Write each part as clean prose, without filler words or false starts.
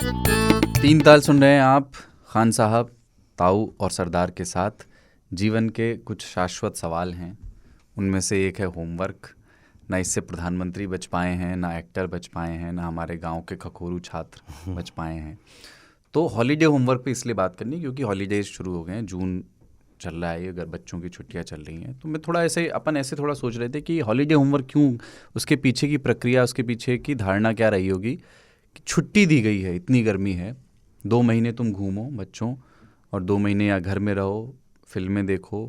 तीन ताल सुन रहे हैं आप खान साहब, ताऊ और सरदार के साथ। जीवन के कुछ शाश्वत सवाल हैं, उनमें से एक है होमवर्क। ना इससे प्रधानमंत्री बच पाए हैं, ना एक्टर बच पाए हैं, ना हमारे गांव के खखोरू छात्र बच पाए हैं। तो हॉलीडे होमवर्क पे इसलिए बात करनी क्योंकि हॉलीडेज शुरू हो गए हैं, जून चल रहा है, अगर बच्चों की छुट्टियां चल रही हैं। तो मैं थोड़ा ऐसे थोड़ा सोच रहे थे कि हॉलीडे होमवर्क क्यों, उसके पीछे की प्रक्रिया, उसके पीछे की धारणा क्या रही होगी कि छुट्टी दी गई है, इतनी गर्मी है, 2 महीने तुम घूमो बच्चों, और 2 महीने या घर में रहो, फिल्में देखो,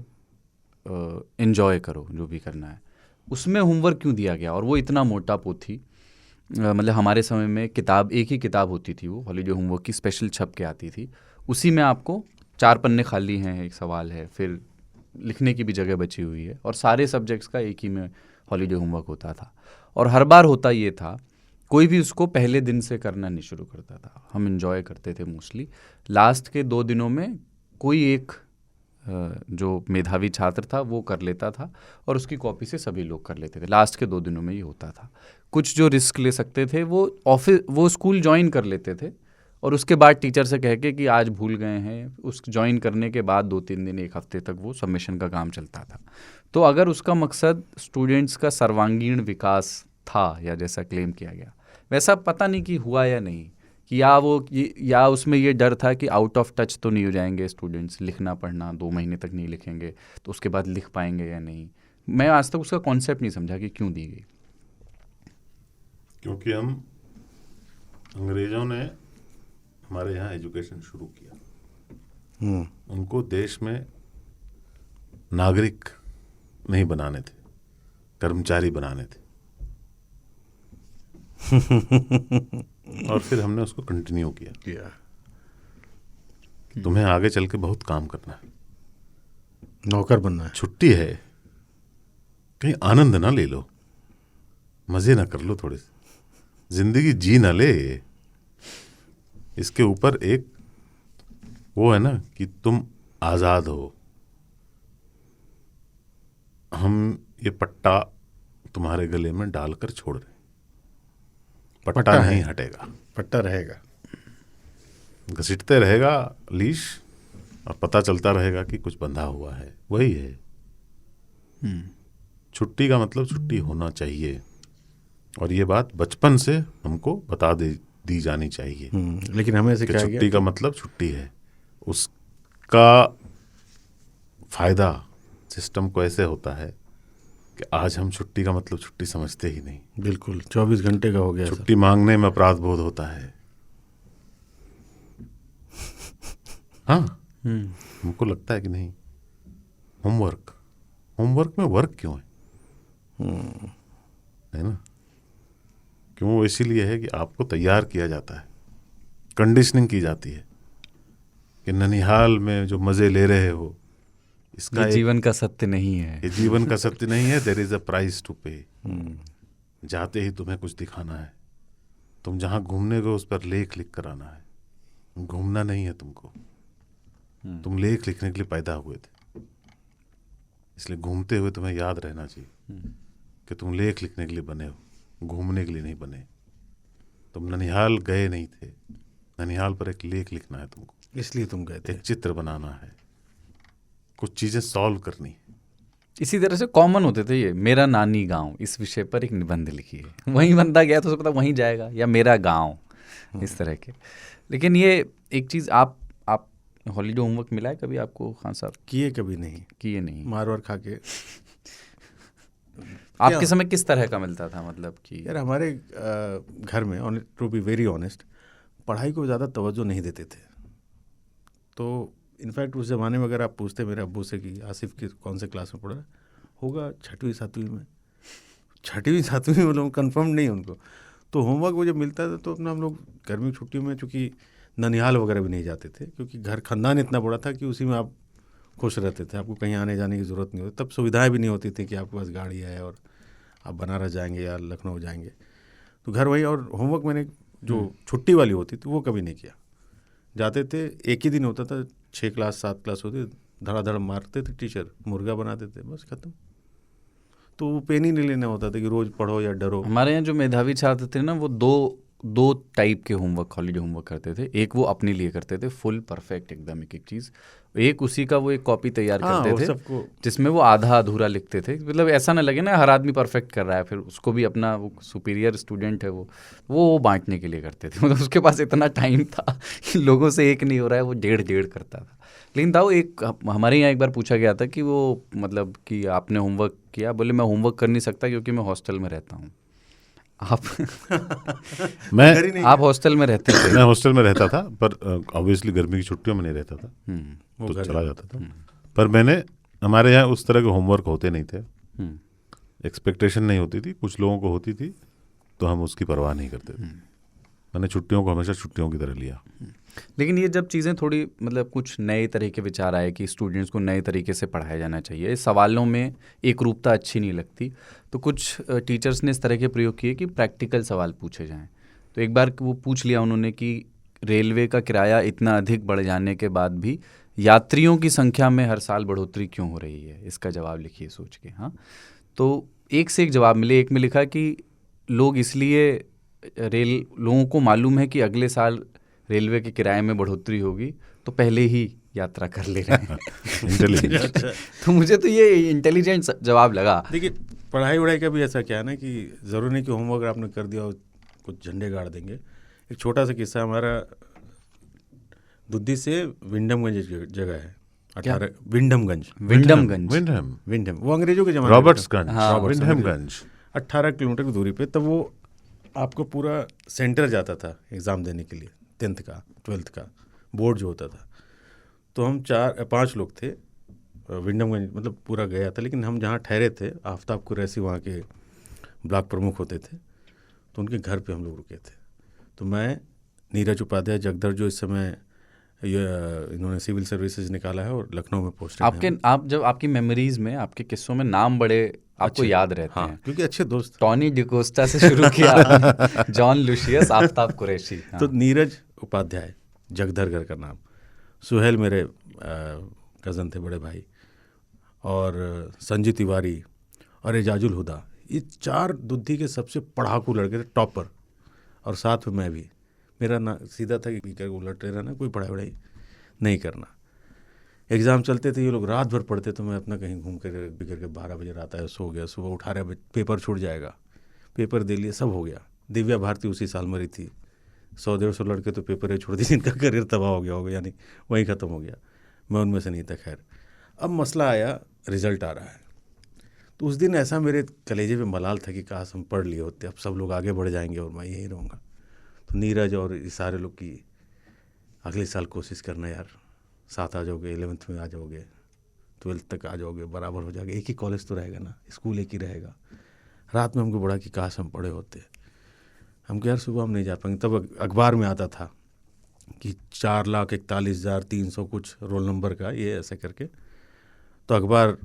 एंजॉय करो जो भी करना है। उसमें होमवर्क क्यों दिया गया? और वो इतना मोटा पोथी, मतलब हमारे समय में किताब, एक ही किताब होती थी, वो हॉलीडे होमवर्क की स्पेशल छप के आती थी। उसी में आपको 4 पन्ने खाली हैं, एक सवाल है, फिर लिखने की भी जगह बची हुई है, और सारे सब्जेक्ट्स का एक ही में हॉलीडे होमवर्क होता था। और हर बार होता ये था, कोई भी उसको पहले दिन से करना नहीं शुरू करता था। हम इन्जॉय करते थे मोस्टली। लास्ट के 2 दिनों में कोई एक जो मेधावी छात्र था वो कर लेता था, और उसकी कॉपी से सभी लोग कर लेते थे। लास्ट के 2 दिनों में ये होता था। कुछ जो रिस्क ले सकते थे वो स्कूल ज्वाइन कर लेते थे, और उसके बाद टीचर से कह के कि आज भूल गए हैं, उस ज्वाइन करने के बाद 2-3 दिन, एक हफ्ते तक वो सबमिशन का काम चलता था। तो अगर उसका मकसद स्टूडेंट्स का सर्वांगीण विकास था, या जैसा क्लेम किया गया, वैसा पता नहीं कि हुआ या नहीं, कि या उसमें ये डर था कि आउट ऑफ टच तो नहीं हो जाएंगे स्टूडेंट्स, लिखना पढ़ना 2 महीने तक नहीं लिखेंगे तो उसके बाद लिख पाएंगे या नहीं। मैं आज तक उसका कॉन्सेप्ट नहीं समझा कि क्यों दी गई। क्योंकि हम अंग्रेजों ने हमारे यहाँ एजुकेशन शुरू किया। उनको देश में नागरिक नहीं बनाने थे, कर्मचारी बनाने थे। और फिर हमने उसको कंटिन्यू किया। तुम्हें आगे चल के बहुत काम करना है, नौकर बनना है। छुट्टी है, कहीं आनंद ना ले लो, मजे ना कर लो, थोड़े से जिंदगी जी ना ले। इसके ऊपर एक वो है ना कि तुम आजाद हो। हम ये पट्टा तुम्हारे गले में डालकर छोड़ रहे, पट्टा नहीं हटेगा, पट्टा रहेगा, घसीटते रहेगा लीश, और पता चलता रहेगा कि कुछ बंधा हुआ है। वही है छुट्टी का मतलब। छुट्टी होना चाहिए, और ये बात बचपन से हमको बता दी जानी चाहिए। लेकिन हमें ऐसे कि छुट्टी का मतलब छुट्टी है। उसका फायदा सिस्टम को ऐसे होता है कि आज हम छुट्टी का मतलब छुट्टी समझते ही नहीं। बिल्कुल 24 घंटे का हो गया। छुट्टी मांगने में अपराध बोध होता है। हाँ, हमको लगता है कि नहीं, होमवर्क में वर्क क्यों है ना? क्यों? इसीलिए है कि आपको तैयार किया जाता है, कंडीशनिंग की जाती है कि ननिहाल में जो मजे ले रहे हो, इसका ये जीवन का सत्य नहीं है। ये जीवन का सत्य नहीं है। There is a price to pay. जाते ही तुम्हें कुछ दिखाना है। तुम जहां घूमने गए उस पर लेख लिख कर आना है। घूमना नहीं है तुमको, तुम लेख लिखने के लिए पैदा हुए थे, इसलिए घूमते हुए तुम्हें याद रहना चाहिए कि तुम लेख लिखने के लिए बने हो, घूमने के लिए नहीं बने। तुम ननिहाल गए नहीं थे, ननिहाल पर एक लेख लिखना है तुमको, इसलिए तुम गए थे। एक चित्र बनाना है, कुछ चीजें सॉल्व करनी है। इसी तरह से कॉमन होते थे ये, मेरा नानी गांव, इस विषय पर एक निबंध लिखिए, वहीं बंदा गया तो उसे पता वहीं जाएगा, या मेरा गांव, इस तरह के। लेकिन ये एक चीज़, आप हॉलीडे होमवर्क मिला है कभी आपको खान साहब? किए कभी नहीं, किए नहीं। मार वार खा के। आपके समय किस तरह का मिलता था, मतलब कि? यार हमारे घर में, टू बी वेरी ऑनेस्ट, पढ़ाई को ज़्यादा तवज्जो नहीं देते थे। तो इनफैक्ट उस ज़माने में अगर आप पूछते मेरे अब्बू से कि आसिफ की कौन से क्लास में पढ़ा होगा, 6वीं 7वीं में, 6वीं 7वीं में लोग कन्फर्म नहीं उनको। तो होमवर्क वो जब मिलता था तो अपना हम लोग गर्मी की छुट्टियों में, चूँकि ननिहाल वगैरह भी नहीं जाते थे, क्योंकि घर खानदान इतना बड़ा था कि उसी में आप खुश रहते थे, आपको कहीं आने जाने की ज़रूरत नहीं होती। तब सुविधाएं भी नहीं होती थी कि आपके पास गाड़ी है और आप बनारस जाएंगे या लखनऊ जाएंगे, तो घर वही। और होमवर्क मैंने जो छुट्टी वाली होती थी वो कभी नहीं किया। जाते थे, एक ही दिन होता था, 6 क्लास 7 क्लास होती, धड़ाधड़ मारते थे टीचर, मुर्गा बनाते थे, बस खत्म। तो वो पेन ही नहीं लेना होता था कि रोज़ पढ़ो या डरो। हमारे यहाँ जो मेधावी छात्र थे ना, वो दो टाइप के होमवर्क, हॉलीडे होमवर्क करते थे। एक वो अपने लिए करते थे, फुल परफेक्ट एकदम एक एक चीज़। एक उसी का वो एक कॉपी तैयार हाँ, वो करते थे सबको जिसमें वो आधा अधूरा लिखते थे, मतलब ऐसा ना लगे ना हर आदमी परफेक्ट कर रहा है, फिर उसको भी अपना वो सुपीरियर स्टूडेंट है वो बांटने के लिए करते थे। मतलब उसके पास इतना टाइम था कि लोगों से एक नहीं हो रहा है, वो डेढ़ करता था। लेकिन था वो एक, हमारे यहाँ एक बार पूछा गया था कि वो मतलब कि आपने होमवर्क किया, बोले मैं होमवर्क कर नहीं सकता क्योंकि मैं हॉस्टल में रहता हूँ। आप मैं आप हॉस्टल में रहते थे? मैं हॉस्टल में रहता था, पर ऑब्वियसली गर्मी की छुट्टियों में नहीं रहता था, वो तो घर चला जाता था। पर हमारे यहाँ उस तरह के होमवर्क होते नहीं थे, एक्सपेक्टेशन नहीं होती थी, कुछ लोगों को होती थी, तो हम उसकी परवाह नहीं करते थे। मैंने छुट्टियों को हमेशा छुट्टियों की तरह लिया। लेकिन ये जब चीज़ें थोड़ी मतलब कुछ नए तरह के विचार आए कि स्टूडेंट्स को नए तरीके से पढ़ाया जाना चाहिए, इस सवालों में एक रूपता अच्छी नहीं लगती, तो कुछ टीचर्स ने इस तरह के प्रयोग किए कि प्रैक्टिकल सवाल पूछे जाएं। तो एक बार वो पूछ लिया उन्होंने कि रेलवे का किराया इतना अधिक बढ़ जाने के बाद भी यात्रियों की संख्या में हर साल बढ़ोतरी क्यों हो रही है, इसका जवाब लिखिए सोच के। हाँ, तो एक से एक जवाब मिले। एक में लिखा कि लोग इसलिए लोगों को मालूम है कि अगले साल रेलवे के किराए में बढ़ोतरी होगी, तो पहले ही यात्रा कर ले रहे हैं। इंटेलिजेंट। तो मुझे तो ये इंटेलिजेंट जवाब लगा। देखिए, पढ़ाई वढ़ाई का भी ऐसा क्या है ना कि ज़रूरी नहीं कि होमवर्क आपने कर दिया और कुछ झंडे गाड़ देंगे। एक छोटा सा किस्सा, हमारा दुद्दी से विंडमगंज जगह है, 18 विंडमगंज विंडम, वो अंग्रेजों के जमाने में रॉबर्ट्सगंज, हाँ, विंडमगंज, 18 किलोमीटर की दूरी पे। तब वो आपको पूरा सेंटर जाता था एग्ज़ाम देने के लिए, 10th का 12th का बोर्ड जो होता था। तो हम 4-5 लोग थे, विंडमगंज मतलब पूरा गया था, लेकिन हम जहाँ ठहरे थे, आफ्ताब कुरैशी वहाँ के ब्लॉक प्रमुख होते थे, तो उनके घर पे हम लोग रुके थे। तो मैं, नीरज उपाध्याय, जगदर जो इस समय इन्होंने सिविल सर्विसेज निकाला है और लखनऊ में पोस्टेड हैं। आप जब आपकी मेमोरीज में, आपके किस्सों में नाम बड़े आपको याद रहते हैं, क्योंकि अच्छे दोस्त। टॉनी डिकोस्टा से शुरू किया, जॉन लुशियस, आफ्ताब कुरैशी। तो नीरज उपाध्याय, जगदर घर का नाम, सुहेल मेरे कज़न थे, बड़े भाई, और संजय तिवारी और एजाजुल हुदा, ये 4 दुद्धी के सबसे पढ़ाकू लड़के थे, टॉपर। और साथ में मैं भी, मेरा ना सीधा था कि उलटे रहना, कोई पढ़ाई वढ़ाई नहीं करना। एग्ज़ाम चलते थे, ये लोग रात भर पढ़ते, तो मैं अपना कहीं घूम कर बिगड़ के 12 बजे आता है, सो गया, सुबह उठा रहे पेपर छूट जाएगा, पेपर दे लिए, सब हो गया। दिव्या भारती उसी साल मरी थी, 100-150 लड़के तो पेपर ही छोड़ दिए, जिनका करियर तबाह हो गया होगा, यानी वहीं ख़त्म हो गया। मैं उनमें से नहीं था। खैर, अब मसला आया, रिज़ल्ट आ रहा है। तो उस दिन ऐसा मेरे कलेजे पे मलाल था कि काश हम पढ़ लिए होते, अब सब लोग आगे बढ़ जाएंगे और मैं यहीं रहूँगा। तो नीरज और ये सारे लोग की अगले साल कोशिश करना यार, 7 आ जाओगे, 11th में आ जाओगे, 12th तक आ जाओगे, बराबर हो जाएगा, एक ही कॉलेज तो रहेगा ना, स्कूल एक ही रहेगा। रात में हमको बड़ा कि काश हम पढ़े होते। हम यार सुबह हम नहीं जा पाएंगे। तब अखबार में आता था कि 4,41,300 कुछ रोल नंबर का, ये ऐसे करके। तो अखबार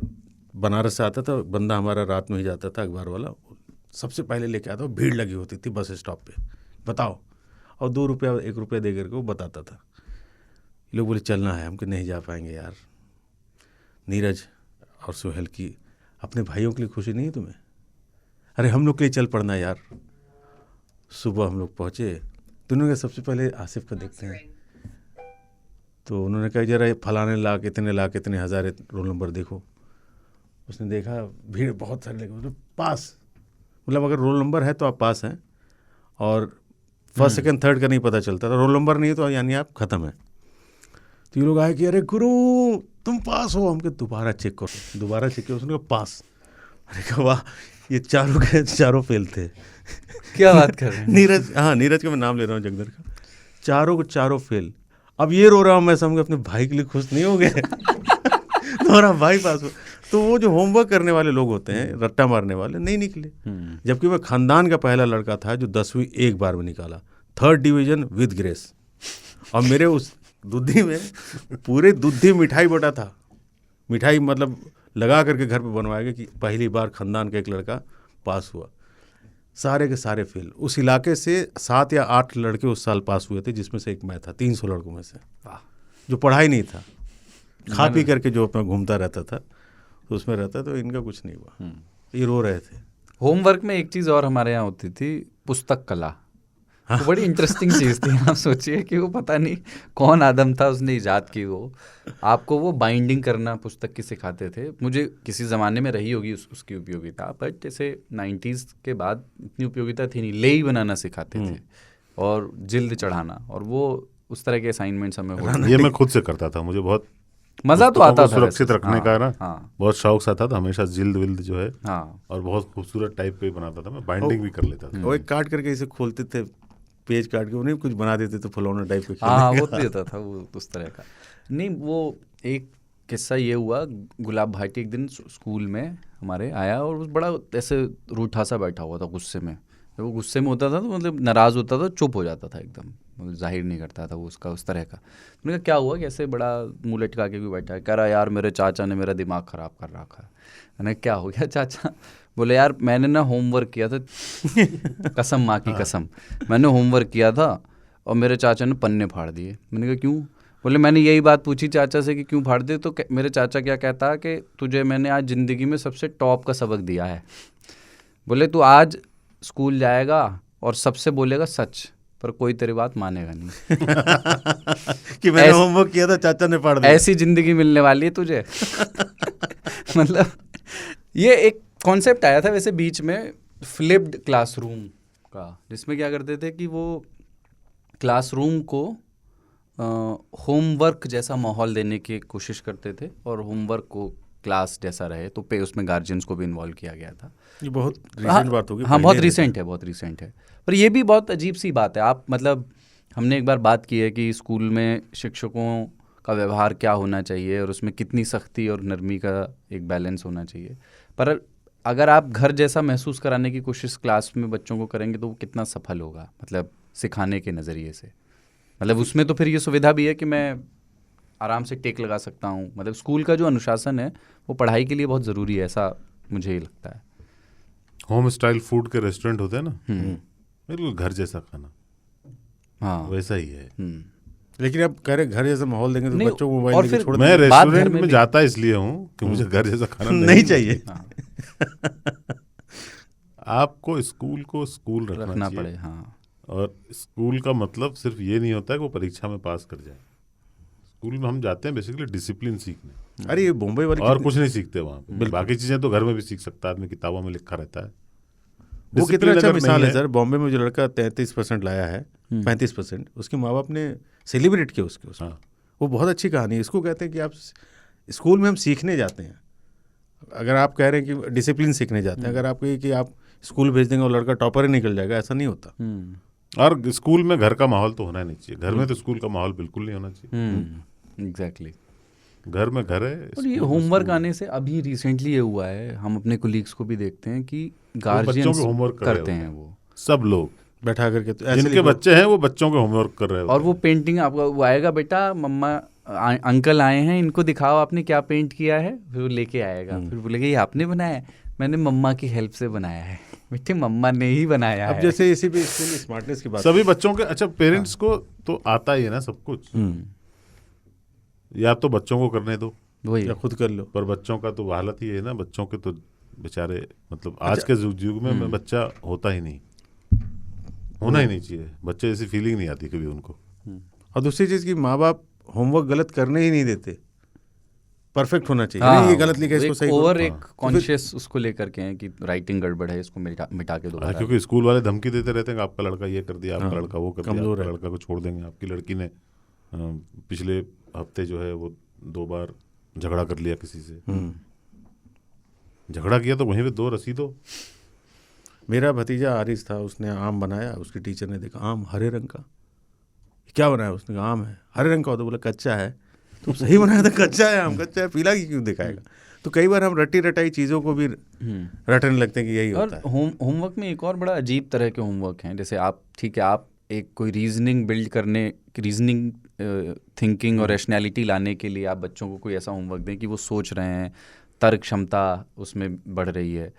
बनारस से आता था, बंदा हमारा रात में ही जाता था, अखबार वाला सबसे पहले लेके आता, भीड़ लगी होती थी बस स्टॉप पे, बताओ, और 2 रुपया 1 रुपया दे करके वो बताता था। लोग बोले चलना है, हमको नहीं जा पाएंगे यार। नीरज और सुहेल की, अपने भाइयों के लिए खुशी नहीं है तुम्हें? अरे हम लोग के लिए चल पड़ना यार। सुबह हम लोग पहुँचे, तो उन्होंने कहा सबसे पहले आसिफ को देखते हैं। तो उन्होंने कहा जरा फलाने लाख इतने हज़ार रोल नंबर देखो। उसने देखा, भीड़ बहुत सारे लगे, मतलब पास, मतलब अगर रोल नंबर है तो आप पास हैं, और फर्स्ट सेकंड थर्ड का नहीं पता चलता था, रोल नंबर नहीं है तो यानी आप ख़त्म है। तो ये लोग आए कि अरे गुरु तुम पास हो। हम कहे दोबारा चेक करो, दोबारा चेक किया, उसने कहा पास। अरे कहा वाह, ये चारों के चारों फेल थे। क्या बात कर रहे हैं? नीरज, हाँ नीरज का मैं नाम ले रहा हूँ, जगदर का, चारों को चारों फेल। अब ये रो रहा हूँ मैं, समझ अपने भाई के लिए खुश नहीं हो गए। तुम्हारा भाई पास हो। तो वो जो होमवर्क करने वाले लोग होते हैं, रट्टा मारने वाले, नहीं निकले। जबकि मैं खानदान का पहला लड़का था जो 10वीं एक बार में निकाला, 3rd डिवीज़न विद ग्रेस। और मेरे उस दूधी में पूरे दूधी मिठाई बटा था, मिठाई मतलब लगा करके घर पे बनवाया गया कि पहली बार खानदान का एक लड़का पास हुआ। सारे के सारे फेल। उस इलाके से 7 या 8 लड़के उस साल पास हुए थे, जिसमें से एक मैं था, 300 लड़कों में से, जो पढ़ाई नहीं था, खा पी करके जो अपना घूमता रहता था, तो उसमें रहता, तो इनका कुछ नहीं हुआ। ये रो रहे थे। होमवर्क में एक चीज़ और हमारे यहाँ होती थी, पुस्तक कला। वो बड़ी इंटरेस्टिंग चीज़ थी। आप सोचिए कि वो पता नहीं कौन आदम था, उसने इजाद की वो। आपको वो बाइंडिंग करना पुस्तक की सिखाते थे। मुझे किसी ज़माने में रही होगी उसकी उपयोगिता, बट जैसे 90s के बाद इतनी उपयोगिता थी नहीं। लेई बनाना सिखाते थे और जिल्द चढ़ाना, और वो उस तरह के असाइनमेंट्स हमें होते ये मैं खुद से करता था, मुझे बहुत मज़ा तो पुस्तकों आता को था सुरक्षित वैसे। रखने का ना हाँ बहुत शौक सा था, तो हमेशा जिल्द विल्द जो है हाँ और बहुत खूबसूरत टाइप पे बनाता था मैं, बाइंडिंग भी कर लेता था। वो एक काट करके इसे खोलते थे, पेज काट के उन्हें कुछ बना देते थे फुलौना टाइप के हाँ, खेलने वो का। देता था वो उस तरह का। नहीं, वो एक किस्सा ये हुआ, गुलाब भाटी एक दिन स्कूल में हमारे आया और वो बड़ा ऐसे रूठा सा बैठा हुआ था गुस्से में। जब वो गुस्से में होता था तो मतलब नाराज़ होता था, चुप हो जाता था एकदम, मतलब जाहिर नहीं करता था वो उसका उस तरह का। मैंने कहा क्या हुआ, कैसे बड़ा मुँह लटका के क्यों बैठा है? कह रहा यार मेरे चाचा ने मेरा दिमाग ख़राब कर रखा है। मैंने कहा क्या हो गया चाचा? बोले यार मैंने ना होमवर्क किया था कसम माँ की कसम, मैंने होमवर्क किया था और मेरे चाचा ने पन्ने फाड़ दिए। मैंने कहा क्यों? बोले मैंने यही बात पूछी चाचा से कि क्यों फाड़ दे, तो मेरे चाचा क्या कहता है कि तुझे मैंने आज ज़िंदगी में सबसे टॉप का सबक दिया है। बोले तू आज स्कूल जाएगा और सबसे बोलेगा सच, पर कोई तेरी बात मानेगा नहीं। कि मैंने होमवर्क किया था, चाचा ने फाड़ दिया। ऐसी ज़िंदगी मिलने वाली है तुझे। मतलब ये एक कॉन्सेप्ट आया था वैसे बीच में फ्लिप्ड क्लासरूम का, जिसमें क्या करते थे कि वो क्लासरूम को होमवर्क जैसा माहौल देने की कोशिश करते थे और होमवर्क को क्लास जैसा रहे, तो उसमें गार्जियंस को भी इन्वॉल्व किया गया था। ये बहुत रिसेंट बात होगी। हाँ बहुत रिसेंट है, बहुत रिसेंट है। पर ये भी बहुत अजीब सी बात है। आप मतलब हमने एक बार बात की है कि स्कूल में शिक्षकों का व्यवहार क्या होना चाहिए और उसमें कितनी सख्ती और नरमी का एक बैलेंस होना चाहिए। पर अगर आप घर जैसा महसूस कराने की कोशिश क्लास में बच्चों को करेंगे तो वो कितना सफल होगा, मतलब सिखाने के नज़रिए से। मतलब उसमें तो फिर ये सुविधा भी है कि मैं आराम से टेक लगा सकता हूँ। मतलब स्कूल का जो अनुशासन है वो पढ़ाई के लिए बहुत ज़रूरी है, ऐसा मुझे ही लगता है। होम स्टाइल फूड के रेस्टोरेंट होते हैं ना, बिल्कुल घर जैसा खाना, हाँ वैसा ही है। लेकिन अब कह रहे घर जैसा माहौल देंगे तो नहीं, बच्चों को मोबाइल और लेके फिर छोड़ मैं देंगे। बात घर रेस्टोरेंट में में भी- जाता इसलिए हूँ कि मुझे घर जैसा खाना नहीं चाहिए। हाँ, आपको स्कूल को स्कूल रखना रखना चाहिए। पड़े। हाँ और स्कूल का मतलब सिर्फ ये नहीं होता है कि वो परीक्षा में पास कर जाए। स्कूल में हम जाते हैं बेसिकली डिसिप्लिन सीखने, अरे ये मुंबई वाली और कुछ नहीं सीखते वहाँ पे। बाकी चीजें तो घर में भी सीख सकता है आदमी, किताबों में लिखा रहता है। वो कितना Discipline अच्छा अगर मिसाल नहीं है सर। बॉम्बे में जो लड़का 33% लाया है, 35%, उसके माँ बाप ने सेलिब्रेट किया उसको। हाँ। वो बहुत अच्छी कहानी है। इसको कहते हैं कि आप स्कूल में हम सीखने जाते हैं। अगर आप कह रहे हैं कि डिसिप्लिन सीखने जाते हैं, अगर आप कहिए कि आप स्कूल भेज देंगे और लड़का टॉपर ही निकल जाएगा, ऐसा नहीं होता। और स्कूल में घर का माहौल तो होना ही नहीं चाहिए। घर में तो स्कूल का माहौल बिल्कुल नहीं होना चाहिए। एग्जैक्टली। घर में घर है। और ये होमवर्क आने से अभी रिसेंटली ये हुआ है, हम अपने कोलीग्स को भी देखते हैं कि बच्चों गार्जियंस के होमवर्क कर रहे करते होते हैं हैं। वो सब लोग बैठा करके तो ऐसे जिनके लिखो। बच्चे हैं वो बच्चों के होमवर्क कर रहे होते और वो हैं। पेंटिंग आपका वो आएगा, बेटा मम्मा अंकल आए हैं, इनको दिखाओ आपने क्या पेंट किया है। फिर वो लेके आएगा, फिर बोलेगा ये आपने बनाया है? मैंने मम्मा की हेल्प से बनाया है। बेटे मम्मा ने ही बनाया अब है। जैसे इसी पे स्कूल स्मार्टनेस की बात सभी बच्चों के, अच्छा पेरेंट्स को तो आता ही है ना सब कुछ, या तो बच्चों को करने दो वही या खुद कर लो। पर बच्चों का तो हालत ही है ना, बच्चों के तो बेचारे मतलब आज के युग में बच्चा होता ही नहीं, होना ही नहीं चाहिए। बच्चे ऐसी फीलिंग नहीं आती कभी उनको। और दूसरी चीज़ की माँ बाप होमवर्क गलत करने ही नहीं देते, परफेक्ट होना चाहिए। हाँ, नहीं, ये गलत लिखा है, इसको सही ओवर करो। एक कॉन्शियस उसको लेकर के हैं कि राइटिंग गड़बड़ है, इसको मिटा के दोबारा। क्योंकि स्कूल वाले धमकी देते रहते हैं कि आपका लड़का ये कर दिया, आपका लड़का वो कर दिया, कमजोर आपका है। लड़का को छोड़ देंगे। आपकी लड़की ने पिछले हफ्ते जो है वो 2 बार झगड़ा कर लिया किसी से। झगड़ा किया तो वहीं पे 2 रसीदों। मेरा भतीजा आरिस था, उसने आम बनाया, उसकी टीचर ने देखा आम हरे रंग का, क्या बनाया? उसने कहा आम है हरे रंग का। तो बोला कच्चा है। तो सही बनाया था, कच्चा है आम, कच्चा है, पीला की क्यों दिखाएगा? तो कई बार हम रटी रटाई चीज़ों को भी रटने लगते हैं कि यही होता है। और होमवर्क में एक और बड़ा अजीब तरह के होमवर्क हैं। जैसे आप ठीक है, आप एक कोई रीजनिंग बिल्ड करने, रीजनिंग थिंकिंग और रैशनैलिटी लाने के लिए आप बच्चों को कोई ऐसा होमवर्क दें कि वो सोच रहे हैं, तर्क क्षमता उसमें बढ़ रही है।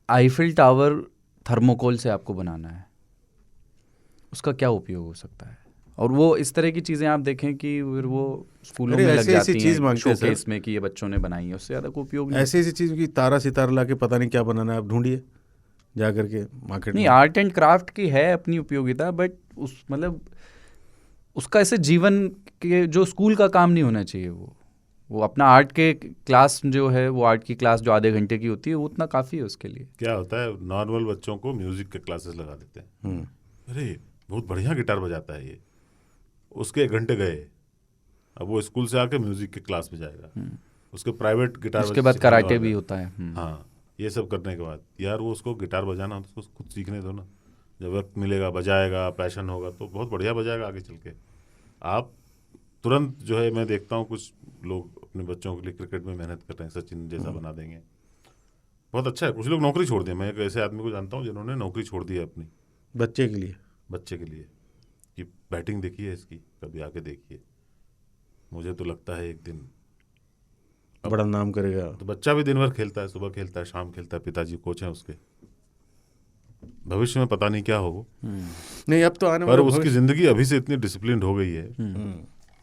आईफिल टावर थर्मोकोल से आपको बनाना है, उसका क्या उपयोग हो सकता है? और वो इस तरह की चीज़ें आप देखें कि फिर वो स्कूलों में लग ऐसी जाती चीज़ हैं मांगते हैं शोकेस में कि ये बच्चों ने बनाई है, उससे ज़्यादा कोई उपयोग नहीं। ऐसी ऐसी चीज़ की तारा सितारा ला के पता नहीं क्या बनाना है, आप ढूंढिए। जा करके मार्केट नहीं, में। आर्ट एंड क्राफ्ट की है अपनी उपयोगिता, बट उस मतलब उसका ऐसे जीवन के जो स्कूल का काम नहीं होना चाहिए। वो अपना आर्ट के क्लास जो है, वो आर्ट की क्लास जो आधे घंटे की होती है, वो उतना काफ़ी है उसके लिए। क्या होता है, नॉर्मल बच्चों को म्यूजिक के क्लासेस लगा देते हैं। अरे बहुत बढ़िया गिटार बजाता है ये, उसके 1 घंटे गए, अब वो स्कूल से आके म्यूजिक के क्लास में जाएगा, उसके प्राइवेट गिटार उसके बाद सिखाने कराटे वाला भी है। होता है। हाँ, ये सब करने के बाद यार वो उसको गिटार बजाना तो उसको खुद सीखने दो ना, जब वक्त मिलेगा बजाएगा, पैशन होगा तो बहुत बढ़िया बजाएगा आगे चल के। आप तुरंत जो है, मैं देखता हूँ कुछ लोग अपने बच्चों के लिए क्रिकेट में मेहनत कर रहे हैं, सचिन जैसा बना देंगे, बहुत अच्छा है। कुछ लोग नौकरी छोड़ दिए, मैं एक ऐसे आदमी को जानता हूँ जिन्होंने नौकरी छोड़ दी है अपनी बच्चे के लिए। बच्चे के लिए, कि बैटिंग देखिए इसकी, कभी आके देखिए, मुझे तो लगता है एक दिन बड़ा नाम करेगा। तो बच्चा भी दिन भर खेलता है, सुबह खेलता है, शाम खेलता है, पिताजी कोच हैं उसके, भविष्य में पता नहीं क्या हो वो। नहीं, अब तो आने पर वाला उसकी भविष्य- जिंदगी अभी से इतनी डिसिप्लिन हो गई है,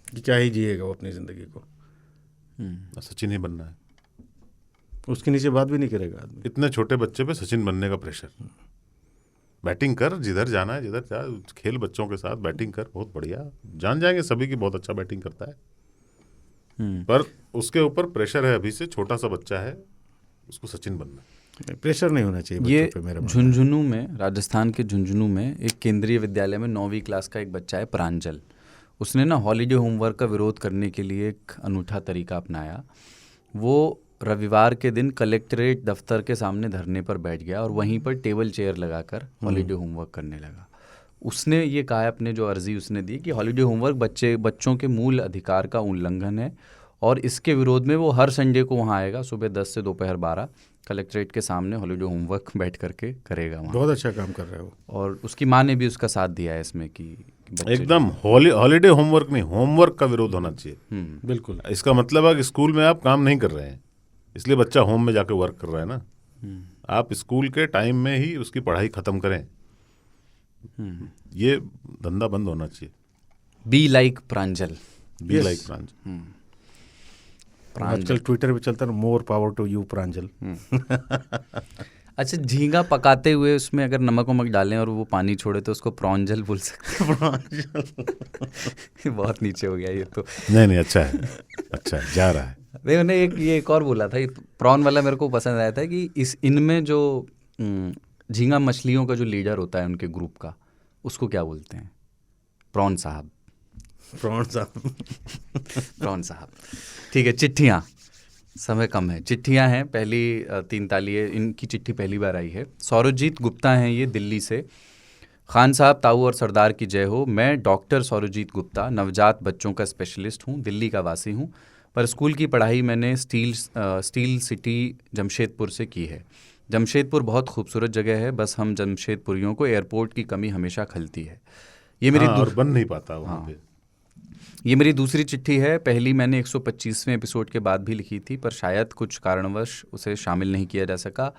कि क्या ही जिएगा वो अपनी ज़िंदगी को, सचिन ही बनना है। उसके नीचे बात भी नहीं करेगा आदमी। इतने छोटे बच्चे पे सचिन बनने का प्रेशर। बैटिंग कर, जिधर जाना है जिधर जा, खेल बच्चों के साथ, बैटिंग कर, बहुत बढ़िया, जान जाएंगे सभी की बहुत अच्छा बैटिंग करता है। पर उसके ऊपर प्रेशर है अभी से, छोटा सा बच्चा है, उसको सचिन बनना है। प्रेशर नहीं होना चाहिए ये बच्चों पे मेरा मानना है। झुंझुनू में, राजस्थान के झुंझुनू में एक केंद्रीय विद्यालय में 9वीं क्लास का एक बच्चा है प्रांजल। उसने ना हॉलीडे होमवर्क का विरोध करने के लिए एक अनूठा तरीका अपनाया। वो रविवार के दिन कलेक्ट्रेट दफ्तर के सामने धरने पर बैठ गया और वहीं पर टेबल चेयर लगाकर हॉलीडे होमवर्क करने लगा। उसने ये कहा अपने जो अर्जी उसने दी कि हॉलीडे होमवर्क बच्चों के मूल अधिकार का उल्लंघन है और इसके विरोध में वो हर संडे को वहाँ आएगा, सुबह 10 से दोपहर 12 कलेक्ट्रेट के सामने हॉलीडे होमवर्क बैठ करके करेगा वहाँ। बहुत अच्छा काम कर रहा है वो। और उसकी माँ ने भी उसका साथ दिया है इसमें कि बच्चे एकदम हॉलीडे होमवर्क नहीं, होमवर्क का विरोध होना चाहिए। बिल्कुल। इसका मतलब है कि स्कूल में आप काम नहीं कर रहे हैं, इसलिए बच्चा होम में जाके वर्क कर रहा है ना। आप स्कूल के टाइम में ही उसकी पढ़ाई खत्म करें, ये धंधा बंद होना चाहिए। Be like Pranjal. Be Yes. Like Pranjal. आजकल ट्विटर पे चलता है, more power to you Pranjal. अच्छा, झींगा पकाते हुए उसमें अगर नमक वमक डालें और वो पानी छोड़े तो उसको प्रॉन्जल बोल सकते हैं। बहुत नीचे हो गया ये तो। नहीं अच्छा है, अच्छा है, जा रहा है। नहीं, उन्हें एक और बोला था, ये प्रॉन वाला मेरे को पसंद आया था कि इनमें जो झींगा मछलियों का जो लीडर होता है उनके ग्रुप का, उसको क्या बोलते हैं? प्रॉन साहब। प्रॉन साहब। प्रॉन साहब, ठीक है। चिट्ठियाँ, समय कम है, चिट्ठियाँ हैं। पहली 3 तालिये, इनकी चिट्ठी पहली बार आई है। सौरजीत गुप्ता हैं ये, दिल्ली से। खान साहब, ताऊ और सरदार की जय हो। मैं डॉक्टर सौरजीत गुप्ता, नवजात बच्चों का स्पेशलिस्ट हूँ, दिल्ली का वासी हूँ, पर स्कूल की पढ़ाई मैंने स्टील सिटी जमशेदपुर से की है। जमशेदपुर बहुत खूबसूरत जगह है, बस हम जमशेदपुरियों को एयरपोर्ट की कमी हमेशा खलती है। ये मेरी और बन नहीं पाता वहाँ पे। ये मेरी दूसरी चिट्ठी है। पहली मैंने 125वें एपिसोड के बाद भी लिखी थी, पर शायद कुछ कारणवश उसे शामिल नहीं किया जा सका।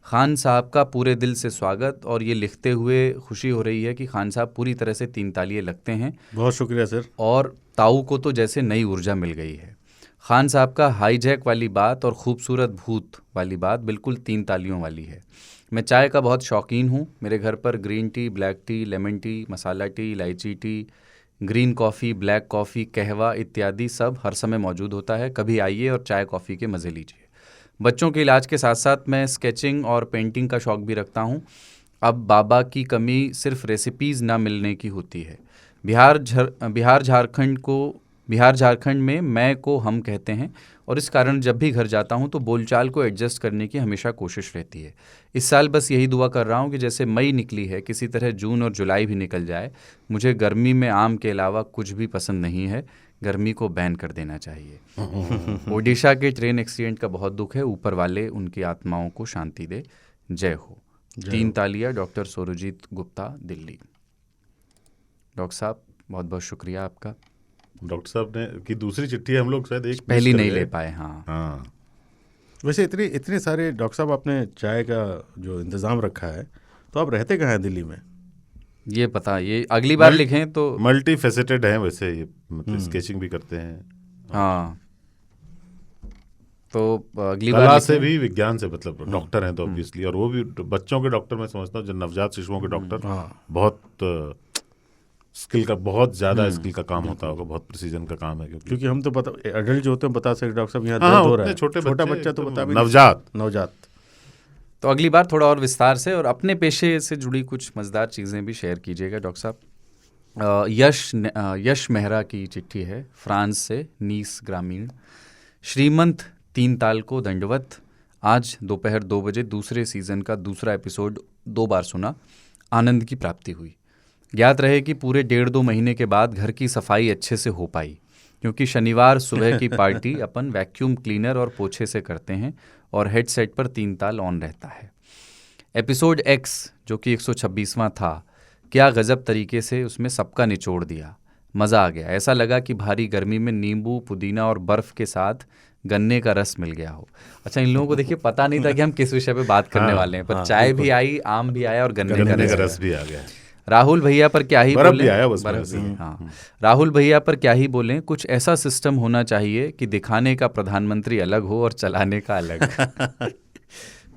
खान साहब का पूरे दिल से स्वागत, और ये लिखते हुए खुशी हो रही है कि खान साहब पूरी तरह से 3 तालिये लगते हैं। बहुत शुक्रिया सर। और ताऊ को तो जैसे नई ऊर्जा मिल गई है। खान साहब का हाईजैक वाली बात और खूबसूरत भूत वाली बात बिल्कुल 3 तालियों वाली है। मैं चाय का बहुत शौकीन हूँ। मेरे घर पर green tea, black tea, lemon tea, masala tea, इलायची tea, green coffee, black coffee, कहवा इत्यादि सब हर समय मौजूद होता है। कभी आइए और चाय कॉफ़ी के मज़े लीजिए। बच्चों के इलाज के साथ साथ मैं स्केचिंग और पेंटिंग का शौक़ भी रखता हूँ। अब बाबा की कमी सिर्फ रेसिपीज़ ना मिलने की होती है। बिहार झारखंड में मैं को हम कहते हैं, और इस कारण जब भी घर जाता हूँ तो बोलचाल को एडजस्ट करने की हमेशा कोशिश रहती है। इस साल बस यही दुआ कर रहा हूँ कि जैसे मई निकली है, किसी तरह जून और जुलाई भी निकल जाए। मुझे गर्मी में आम के अलावा कुछ भी पसंद नहीं है। गर्मी को बैन कर देना चाहिए। ओडिशा के ट्रेन एक्सीडेंट का बहुत दुख है। ऊपर वाले उनकी आत्माओं को शांति दे। जय हो। 3 तालियां, डॉक्टर सौरजीत गुप्ता, दिल्ली। डॉक्टर साहब, बहुत बहुत शुक्रिया आपका। डॉक्टर साहब ने की दूसरी चिट्ठी हम लोग शायद एक पहली मिस कर नहीं गए। ले पाए। हाँ। वैसे इतने सारे डॉक्टर साहब, आपने चाय का जो इंतज़ाम रखा है, तो आप रहते कहाँ हैं दिल्ली में? ये पता, ये अगली बार लिखें तो। मल्टी फेसेटेड हैं वैसे ये, मतलब स्केचिंग भी करते हैं। हाँ, तो अगली बार कला लिखें। से भी विज्ञान से, मतलब डॉक्टर हैं तो ऑब्वियसली, और वो भी बच्चों के डॉक्टर मैं समझता हूँ, जो नवजात शिशुओं के डॉक्टर, बहुत स्किल का, बहुत ज्यादा स्किल का काम होता होगा, बहुत प्रिसीजन का काम है, क्योंकि हम तो पता, एडल्ट जो होते हैं बता सकते डॉक्टर साहब यहाँ हाँ, दर्द हो उतने रहा है, छोटे छोटा बच्चे बच्चा तो एकदम बता भी नहीं नवजात। नवजात। तो अगली बार थोड़ा और विस्तार से और अपने पेशे से जुड़ी कुछ मज़ेदार चीज़ें भी शेयर कीजिएगा डॉक्टर साहब। यश मेहरा की चिट्ठी है फ्रांस से, नीस ग्रामीण। श्रीमंत 3 ताल को दंडवत। आज दोपहर 2 बजे दूसरे सीज़न का दूसरा एपिसोड 2 बार सुना, आनंद की प्राप्ति हुई। ज्ञात रहे कि पूरे 1.5-2 महीने के बाद घर की सफाई अच्छे से हो पाई, क्योंकि शनिवार सुबह की पार्टी अपन वैक्यूम क्लीनर और पोछे से करते हैं और हेडसेट पर 3 ताल ऑन रहता है। एपिसोड एक्स जो कि 126वां था, क्या गजब तरीके से उसमें सबका निचोड़ दिया, मज़ा आ गया। ऐसा लगा कि भारी गर्मी में नींबू, पुदीना और बर्फ़ के साथ गन्ने का रस मिल गया हो। अच्छा, इन लोगों को देखिए पता नहीं था कि हम किस विषय पे बात करने वाले हैं, पर चाय भी आई, आम भी आया और गन्ने का रस भी आ गया। राहुल भैया पर क्या ही बर्फ बोलें, भी आया बस बर्फ वैसे। भी, हाँ। राहुल भैया पर क्या ही बोलें, कुछ ऐसा सिस्टम होना चाहिए कि दिखाने का प्रधानमंत्री अलग हो और चलाने का अलग।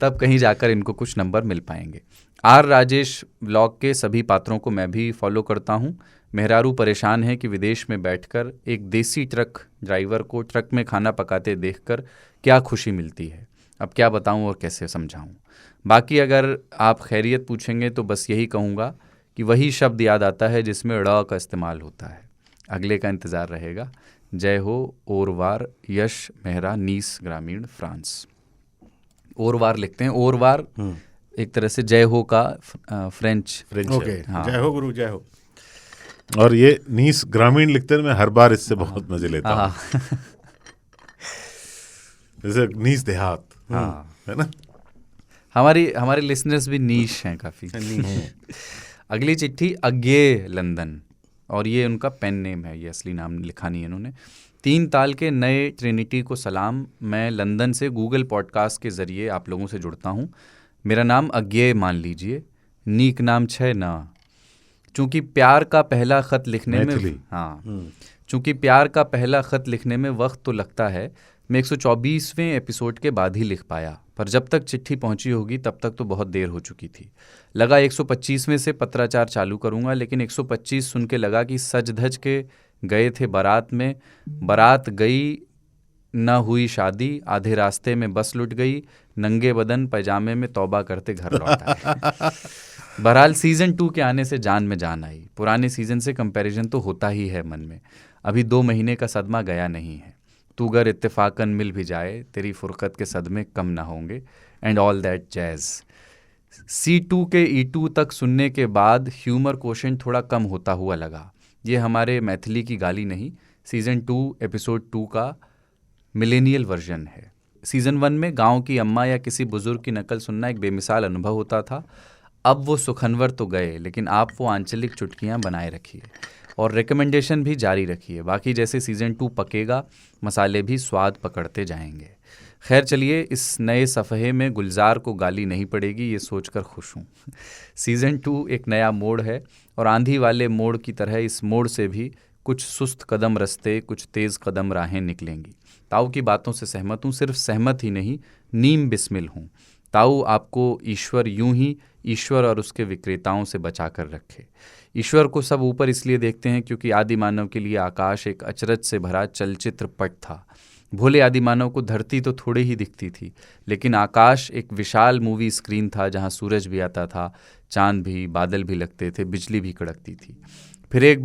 तब कहीं जाकर इनको कुछ नंबर मिल पाएंगे। आर राजेश ब्लॉग के सभी पात्रों को मैं भी फॉलो करता हूँ। मेहरारू परेशान है कि विदेश में बैठकर एक देसी ट्रक ड्राइवर को ट्रक में खाना पकाते देखकर क्या खुशी मिलती है। अब क्या बताऊँ और कैसे समझाऊँ। बाकी अगर आप खैरियत पूछेंगे तो बस यही कहूँगा कि वही शब्द याद आता है जिसमें ड़ का इस्तेमाल होता है। अगले का इंतज़ार रहेगा। जय हो। ओरवार, यश मेहरा, नीस ग्रामीण, फ्रांस। ओरवार लिखते हैं, ओरवार एक तरह से जय हो का फ्रेंच। ओके, जय हो गुरु, जय हो। और ये नीस ग्रामीण लिखते हैं, मैं हर बार इससे बहुत मजे लेता हूँ। जैसे नीस देहात, है ना। हमारे लिसनर्स भी नीश हैं काफ़ी। अगली चिट्ठी अज्ञे लंदन, और ये उनका पेन नेम है, ये असली नाम लिखा नहीं है इन्होंने। 3 ताल के नए ट्रिनिटी को सलाम। मैं लंदन से गूगल पॉडकास्ट के ज़रिए आप लोगों से जुड़ता हूँ। मेरा नाम अज्ञे मान लीजिए, नीक नाम छः ना। चूँकि प्यार का पहला ख़त लिखने में, हाँ, चूँकि प्यार का पहला ख़त लिखने में वक्त तो लगता है, मैं 124वें एपिसोड के बाद ही लिख पाया, पर जब तक चिट्ठी पहुंची होगी तब तक तो बहुत देर हो चुकी थी। लगा 125वें से पत्राचार चालू करूंगा, लेकिन 125 सुन के लगा कि सज धज के गए थे बारात में, बारात गई न हुई शादी, आधे रास्ते में बस लुट गई, नंगे बदन पैजामे में तौबा करते घर लौट आए। बहरहाल सीज़न 2 के आने से जान में जान आई। पुराने सीज़न से कंपैरिजन तो होता ही है मन में। अभी 2 महीने का सदमा गया नहीं है। तू अगर इत्तेफाकन मिल भी जाए, तेरी फुरकत के सदमे कम ना होंगे, and all that jazz. C2 के E2 तक सुनने के बाद ह्यूमर कोशेंट थोड़ा कम होता हुआ लगा। ये हमारे मैथिली की गाली नहीं, सीज़न 2 एपिसोड 2 का मिलेनियल वर्जन है। सीज़न 1 में गांव की अम्मा या किसी बुजुर्ग की नकल सुनना एक बेमिसाल अनुभव होता था। अब वो सुखनवर तो गए, लेकिन आप वो आंचलिक चुटकियाँ बनाए रखिए और रिकमेंडेशन भी जारी रखिए। बाकी जैसे सीज़न 2 पकेगा, मसाले भी स्वाद पकड़ते जाएंगे। खैर चलिए, इस नए सफ़हे में गुलजार को गाली नहीं पड़ेगी, ये सोचकर खुश हूँ। सीज़न 2 एक नया मोड़ है और आंधी वाले मोड़ की तरह इस मोड़ से भी कुछ सुस्त कदम रास्ते, कुछ तेज़ कदम राहें निकलेंगी। ताऊ की बातों से सहमत हूँ, सिर्फ सहमत ही नहीं, नीम बिस्मिल हूँ। ताऊ आपको ईश्वर यूं ही ईश्वर और उसके विक्रेताओं से बचा कर रखे। ईश्वर को सब ऊपर इसलिए देखते हैं क्योंकि आदि मानव के लिए आकाश एक अचरज से भरा चलचित्र पट था। भोले आदि मानव को धरती तो थोड़ी ही दिखती थी, लेकिन आकाश एक विशाल मूवी स्क्रीन था जहां सूरज भी आता था, चांद भी, बादल भी लगते थे, बिजली भी कड़कती थी। फिर एक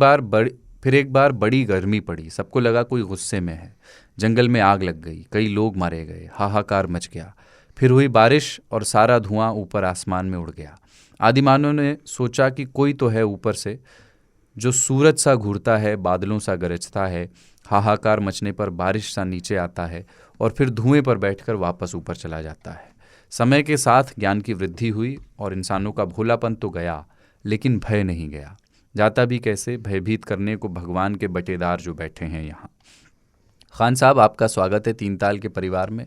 बार बड़ी गर्मी पड़ी, सबको लगा कोई गुस्से में है। जंगल में आग लग गई, कई लोग मारे गए, हाहाकार मच गया। फिर हुई बारिश और सारा धुआं ऊपर आसमान में उड़ गया। आदिमानव ने सोचा कि कोई तो है ऊपर से जो सूरज सा घूरता है, बादलों सा गरजता है, हाहाकार मचने पर बारिश सा नीचे आता है और फिर धुएं पर बैठकर वापस ऊपर चला जाता है। समय के साथ ज्ञान की वृद्धि हुई और इंसानों का भोलापन तो गया, लेकिन भय नहीं गया। जाता भी कैसे, भयभीत करने को भगवान के बटेदार जो बैठे हैं यहाँ। खान साहब, आपका स्वागत है 3 ताल के परिवार में।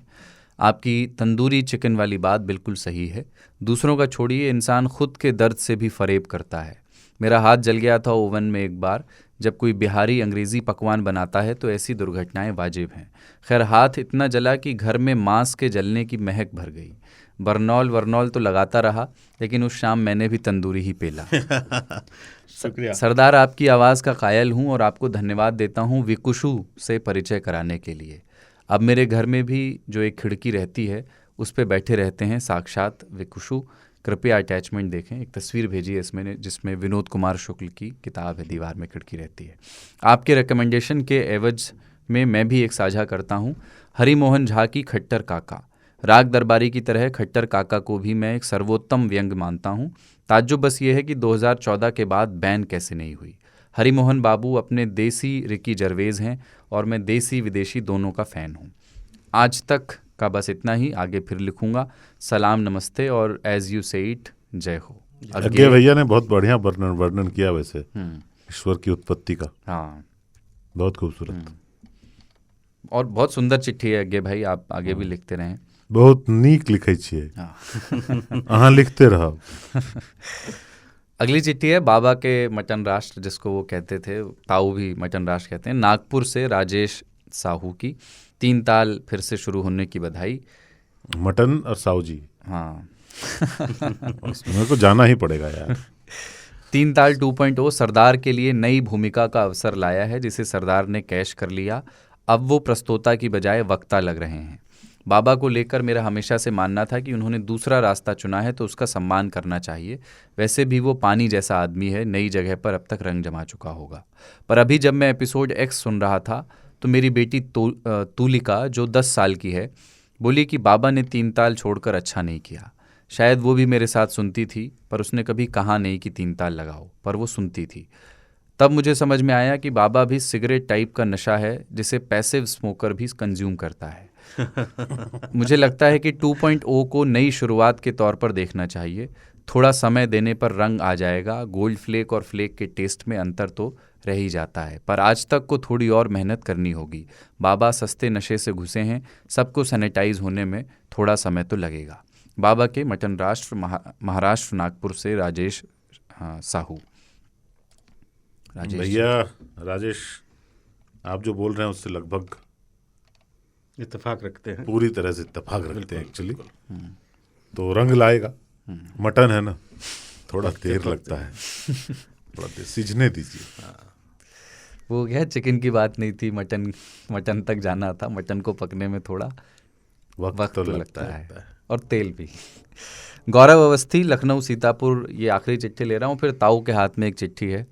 आपकी तंदूरी चिकन वाली बात बिल्कुल सही है। दूसरों का छोड़िए, इंसान खुद के दर्द से भी फरेब करता है। मेरा हाथ जल गया था ओवन में एक बार। जब कोई बिहारी अंग्रेज़ी पकवान बनाता है तो ऐसी दुर्घटनाएं वाजिब हैं। खैर हाथ इतना जला कि घर में मांस के जलने की महक भर गई। बर्नौल तो लगाता रहा, लेकिन उस शाम मैंने भी तंदूरी ही पेला। शुक्रिया। सरदार, आपकी आवाज़ का कायल हूँ और आपको धन्यवाद देता हूँ विकुशु से परिचय कराने के लिए। अब मेरे घर में भी जो एक खिड़की रहती है उस पे बैठे रहते हैं साक्षात विकुशु। कृपया अटैचमेंट देखें। एक तस्वीर भेजी है इसमें जिसमें विनोद कुमार शुक्ल की किताब है, दीवार में खिड़की रहती है। आपके रिकमेंडेशन के एवज में मैं भी एक साझा करता हूँ, हरिमोहन झा की खट्टर काका। राग दरबारी की तरह खट्टर काका को भी मैं एक सर्वोत्तम व्यंग मानता हूँ। ताज्जुब बस ये है कि 2014 के बाद बैन कैसे नहीं हुई। हरिमोहन बाबू अपने देसी रिकी जरवेज़ हैं और मैं देसी विदेशी दोनों का फ़ैन हूँ। आज तक का बस इतना ही, आगे फिर लिखूंगा। सलाम, नमस्ते और एज यू से इट, जय हो। अज्ञे भैया ने बहुत बढ़िया वर्णन किया वैसे ईश्वर की उत्पत्ति का। हाँ, बहुत खूबसूरत और बहुत सुंदर चिट्ठी है अज्ञे भाई, आप आगे भी लिखते रहें। बहुत नीक लिखे छिए। हाँ। अहाँ लिखते रहो। अगली चिट्ठी है बाबा के मटन राष्ट्र, जिसको वो कहते थे, ताऊ भी मटन राष्ट्र कहते हैं, नागपुर से राजेश साहू की। 3 ताल फिर से शुरू होने की बधाई। मटन और साहू जी, हाँ। मेरे को जाना ही पड़ेगा यार। 3 ताल 2.0 सरदार के लिए नई भूमिका का अवसर लाया है, जिसे सरदार ने कैश कर लिया। अब वो प्रस्तोता की बजाय वक्ता लग रहे हैं। बाबा को लेकर मेरा हमेशा से मानना था कि उन्होंने दूसरा रास्ता चुना है तो उसका सम्मान करना चाहिए। वैसे भी वो पानी जैसा आदमी है, नई जगह पर अब तक रंग जमा चुका होगा। पर अभी जब मैं एपिसोड X सुन रहा था तो मेरी बेटी तुलिका, जो 10 साल की है, बोली कि बाबा ने 3 ताल छोड़कर अच्छा नहीं किया। शायद वो भी मेरे साथ सुनती थी, पर उसने कभी कहा नहीं कि 3 ताल लगाओ, पर वो सुनती थी। तब मुझे समझ में आया कि बाबा भी सिगरेट टाइप का नशा है जिसे पैसिव स्मोकर भी कंज्यूम करता है। मुझे लगता है कि 2.0 को नई शुरुआत के तौर पर देखना चाहिए। थोड़ा समय देने पर रंग आ जाएगा। गोल्ड फ्लेक और फ्लेक के टेस्ट में अंतर तो रह ही जाता है, पर आज तक को थोड़ी और मेहनत करनी होगी। बाबा सस्ते नशे से घुसे हैं, सबको सैनिटाइज होने में थोड़ा समय तो लगेगा। बाबा के मटन राष्ट्र, महाराष्ट्र, नागपुर से राजेश साहू। भैया राजेश, आप जो बोल रहे हैं उससे लगभग इत्तेफाक रखते हैं, पूरी तरह से इत्तेफाक रखते हैं एक्चुअली। तो रंग लाएगा, मटन है ना, थोड़ा देर लगता है, थोड़ा देर सीझने दीजिए। वो क्या चिकन की बात नहीं थी, मटन तक जाना था। मटन को पकने में थोड़ा वक्त तो लगता है, और तेल भी। गौरव अवस्थी, लखनऊ सीतापुर, ये आखिरी चिट्ठी ले रहा हूँ। फिर ताऊ के हाथ में एक चिट्ठी है,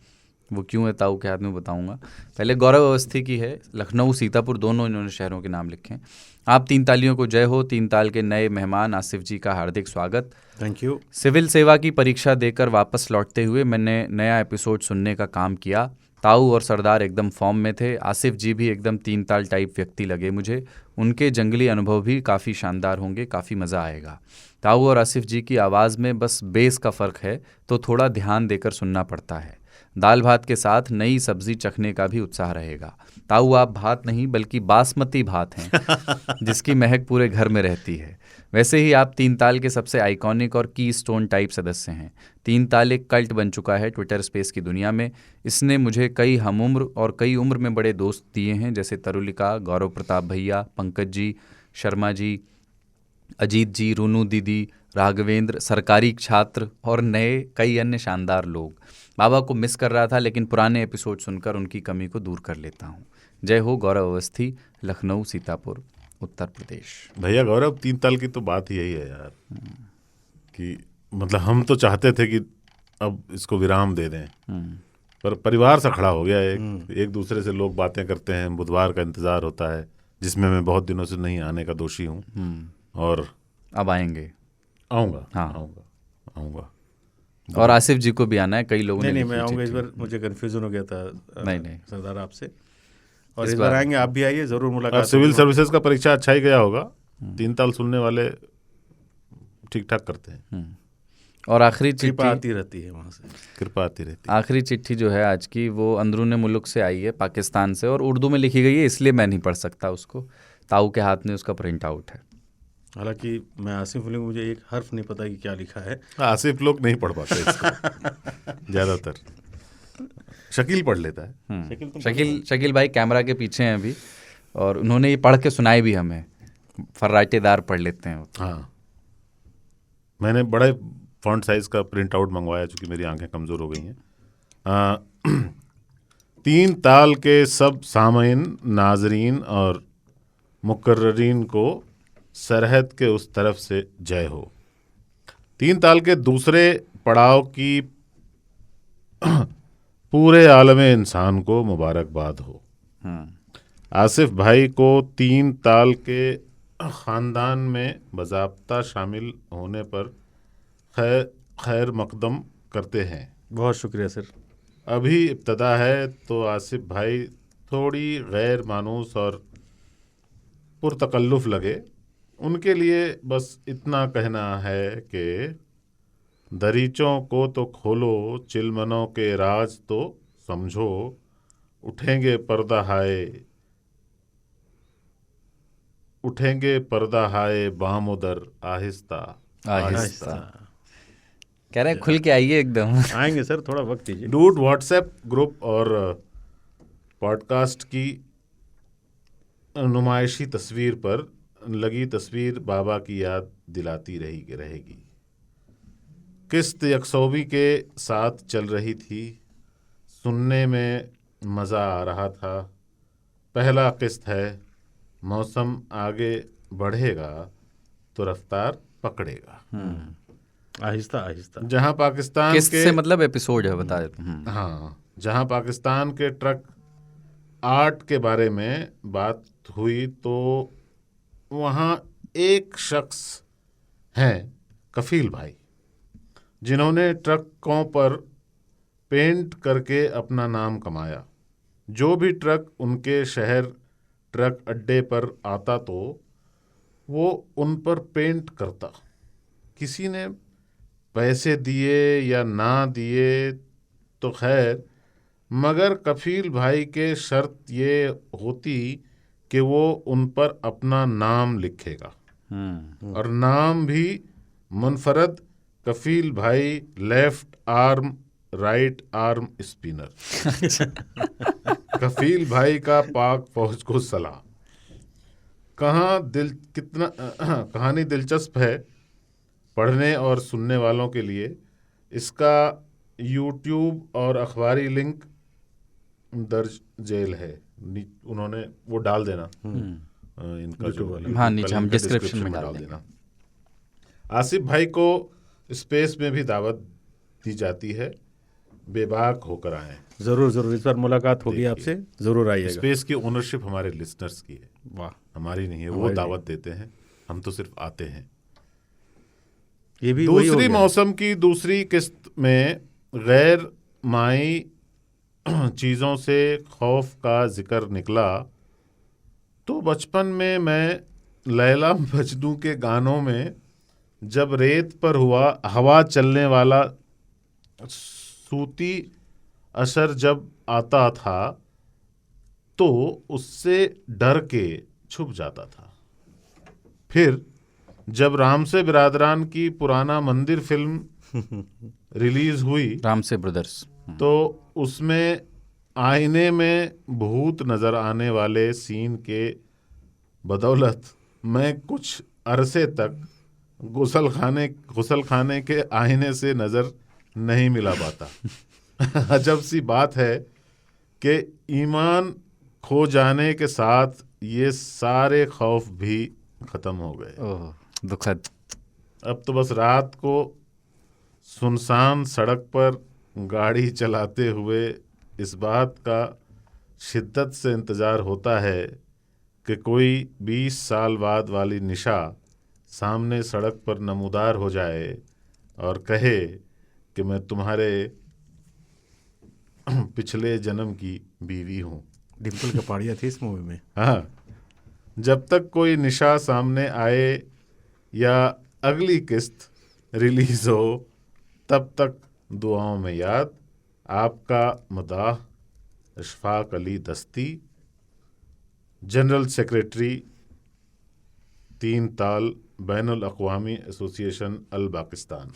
वो क्यों है ताऊ के हाथ में बताऊंगा। पहले गौरव अवस्थी की है, लखनऊ सीतापुर दोनों इन्होंने शहरों के नाम लिखे हैं। आप 3 तालियों को जय हो। 3 ताल के नए मेहमान आसिफ जी का हार्दिक स्वागत। Thank you. सिविल सेवा की परीक्षा देकर वापस लौटते हुए मैंने नया एपिसोड सुनने का काम किया। ताऊ और सरदार एकदम फॉर्म में थे। आसिफ जी भी एकदम 3 ताल टाइप व्यक्ति लगे मुझे। उनके जंगली अनुभव भी काफ़ी शानदार होंगे, काफ़ी मज़ा आएगा। ताऊ और आसिफ जी की आवाज़ में बस बेस का फ़र्क है, तो थोड़ा ध्यान देकर सुनना पड़ता है। दाल भात के साथ नई सब्जी चखने का भी उत्साह रहेगा। ताऊ, आप भात नहीं बल्कि बासमती भात हैं, जिसकी महक पूरे घर में रहती है। वैसे ही आप 3 ताल के सबसे आइकॉनिक और की स्टोन टाइप सदस्य हैं। 3 ताल एक कल्ट बन चुका है ट्विटर स्पेस की दुनिया में। इसने मुझे कई हमउम्र और कई उम्र में बड़े दोस्त दिए हैं, जैसे तरुलिका, गौरव प्रताप भैया, पंकज जी, शर्मा जी, अजीत जी, रूनू दीदी, राघवेंद्र, सरकारी छात्र और नए कई अन्य शानदार लोग। बाबा को मिस कर रहा था, लेकिन पुराने एपिसोड सुनकर उनकी कमी को दूर कर लेता हूँ। जय हो। गौरव अवस्थी, लखनऊ सीतापुर, उत्तर प्रदेश। भैया गौरव, 3 ताल की तो बात ही यही है यार, कि मतलब हम तो चाहते थे कि अब इसको विराम दे दें, पर परिवार सा खड़ा हो गया। एक दूसरे से लोग बातें करते हैं, बुधवार का इंतजार होता है, जिसमें मैं बहुत दिनों से नहीं आने का दोषी हूँ। और अब आएंगे। आऊँगा। हाँ, आऊँगा। और आसिफ जी को भी आना है। कई लोगों ने नहीं, मैं आऊँगा। इस बार मुझे कन्फ्यूजन हो गया था नहीं सरदार आपसे, और इस बार आएंगे। आप भी आइए, जरूर मुलाकात। सिविल सर्विसेज का परीक्षा अच्छा ही गया होगा। 3 ताल सुनने वाले ठीक ठाक करते हैं, और आखिरी चिट्ठी कृपा आती रहती है वहाँ से, कृपा आती रहती है। आखिरी चिट्ठी जो है आज की, वो अंदरूने मुल्क से आई है, पाकिस्तान से, और उर्दू में लिखी गई है, इसलिए मैं नहीं पढ़ सकता उसको। ताऊ के हाथ में उसका प्रिंट आउट है। हालांकि मैं आसिफ हूँ, मुझे एक हर्फ नहीं पता कि क्या लिखा है। आसिफ लोग नहीं पढ़ पाते इसको ज़्यादातर। शकील पढ़ लेता है। शकील भाई कैमरा के पीछे हैं अभी, और उन्होंने ये पढ़ के सुनाई भी हमें। फर्राटेदार पढ़ लेते हैं वो। हाँ, मैंने बड़े फॉन्ट साइज का प्रिंट आउट मंगवाया चूंकि मेरी आंखें कमज़ोर हो गई हैं। 3 ताल के सब सामीन, नाजरीन और मुकर्ररीन को सरहद के उस तरफ से जय हो। 3 ताल के दूसरे पड़ाव की पूरे आलम इंसान को मुबारकबाद हो। आसिफ भाई को 3 ताल के ख़ानदान में बाज़ाब्ता शामिल होने पर खैर मकदम करते हैं। बहुत शुक्रिया सर। अभी इब्तदा है तो आसिफ भाई थोड़ी गैर मानूस और पुरतकल्लुफ़ लगे, उनके लिए बस इतना कहना है कि दरीचों को तो खोलो, चिलमनों के राज तो समझो, उठेंगे पर्दा हाय बामुदर आहिस्ता आहिस्ता कह रहे हैं, खुल के आइए एकदम। आएंगे सर, थोड़ा वक्त दीजिए। डूड व्हाट्सएप ग्रुप और पॉडकास्ट की नुमाइशी तस्वीर पर लगी तस्वीर बाबा की याद दिलाती रहेगी। किस्त यकसौबी के साथ चल रही थी, सुनने में मज़ा आ रहा था। पहला किस्त है, मौसम आगे बढ़ेगा तो रफ्तार पकड़ेगा। आहिस्ता आहिस्ता। जहां पाकिस्तान किस्त के से मतलब एपिसोड है, बता देता हूँ। हाँ, जहां पाकिस्तान के ट्रक आर्ट के बारे में बात हुई तो वहाँ एक शख्स हैं, कफील भाई, जिन्होंने ट्रकों पर पेंट करके अपना नाम कमाया। जो भी ट्रक उनके शहर ट्रक अड्डे पर आता तो वो उन पर पेंट करता। किसी ने पैसे दिए या ना दिए तो खैर, मगर कफील भाई के शर्त ये होती कि वो उन पर अपना नाम लिखेगा, और नाम भी मुनफरद, कफील भाई left arm right arm spinner. Kafeel भाई का पाक फौज को सलाम। कहानी दिलचस्प है पढ़ने और सुनने वालों के लिए। इसका यूट्यूब और अखबारी लिंक दर्ज जेल है। उन्होंने वो डाल देना, इनका जो हाँ, नीचे हम लिंक है, डिस्क्रिप्शन में डाल देना। आसिफ भाई को स्पेस में भी दावत दी जाती है, बेबाक होकर आए। जरूर जरूर, इस बार मुलाकात होगी आपसे, जरूर आइएगा। स्पेस की ओनरशिप हमारे लिसनर्स की है, वाह, हमारी नहीं है। वो दावत देते हैं, हम तो सिर्फ आते हैं। ये भी दूसरी मौसम की दूसरी किस्त में गैर माई चीज़ों से खौफ का जिक्र निकला तो बचपन में मैं लैला मजनू के गानों में जब रेत पर हवा चलने वाला सूती असर जब आता था तो उससे डर के छुप जाता था। फिर जब राम से बिरादरान की पुराना मंदिर फिल्म रिलीज हुई, राम से ब्रदर्स, तो उसमें आईने में भूत नजर आने वाले सीन के बदौलत मैं कुछ अरसे तक गुसल खाने के आईने से नजर नहीं मिला पाता। अजब सी बात है कि ईमान खो जाने के साथ ये सारे खौफ भी खत्म हो गए। ओह दुखद। अब तो बस रात को सुनसान सड़क पर गाड़ी चलाते हुए इस बात का शिद्दत से इंतज़ार होता है कि कोई 20 साल बाद वाली निशा सामने सड़क पर नमूदार हो जाए और कहे कि मैं तुम्हारे पिछले जन्म की बीवी हूँ। डिम्पल कपाड़िया थी इस मूवी में। हाँ, जब तक कोई निशा सामने आए या अगली किस्त रिलीज हो तब तक दुआओं में याद। आपका मदाह, इशफाक अली दस्ती, जनरल सेक्रेटरी 3 ताल बैनुल अक़वामी एसोसिएशन अल पाकिस्तान।